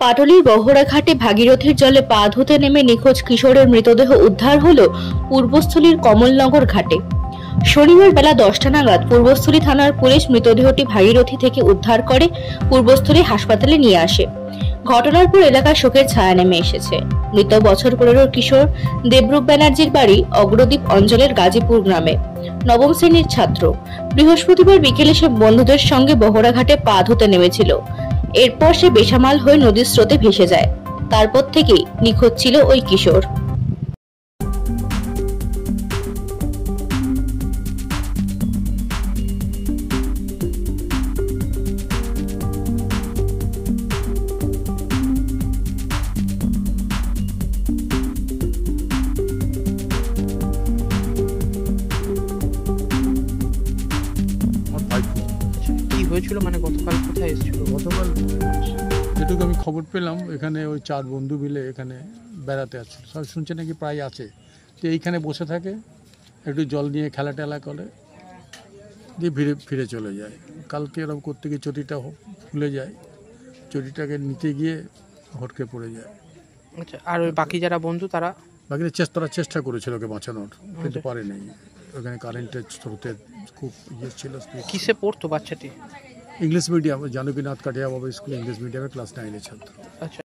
পাটুলির বহরাঘাটে ভাগীরথীর জলে পা ধুতে নেমে নিখোঁজ কিশোরের মৃতদেহ উদ্ধার হল পূর্বস্থলীর কমলনগর ঘাটে। শনিবার বেলা 10টা নাগাদ পূর্বস্থলী থানার পুলিশ মৃতদেহটি ভাগীরথী থেকে উদ্ধার করে পূর্বস্থলী হাসপাতালে নিয়ে আসে। ঘটনার পর এলাকায় শোকের ছায়া নেমে এসেছে। মৃত বছর 15 কিশোর দেবরূপ ব্যানার্জির বাড়ি অগ্রদ্বীপ অঞ্চলের গাজীপুর গ্রামে, নবম শ্রেণীর ছাত্র। বৃহস্পতিবার বিকেলে সে বন্ধুদের সঙ্গে বহরাঘাটে পা ধুতে নেমেছিল। এরপর সে বেসামাল হয়ে নদীর স্রোতে ভেসে যায়। তারপর থেকেই নিখোঁজ ছিল ওই কিশোর। কি হয়েছিল, মানে গতকাল কোথায় এসেছিল? গতকাল যেটুকু আমি খবর পেলাম, এখানে ওই 4 বন্ধু মিলে এখানে বেড়াতে আসছিল। সব শুনছে নাকি প্রায় আছে, তো এইখানে বসে থাকে, একটু জল নিয়ে খেলা টেলা করে, দিয়ে ফিরে চলে যায়। কালকে এরকম করতে গিয়ে চটিটা খুলে যায়, চটিটাকে নিতে গিয়ে হটকে পড়ে যায়। আচ্ছা, আর ওই বাকি যারা বন্ধু তারা তারা চেষ্টা করেছিল ওকে বাঁচানোর, কিন্তু পারে নাই। ওখানে কারেন্টের স্রোতে খুব ছিল। কিসে পড়তো বাচ্চাটি? ইংলিশ মিডিয়াম, জানকীনাথ কাঠিয়া বাবা স্কুল ইংলিশ মিডিয়ামের ক্লাস 9-এর ছাত্র। আচ্ছা।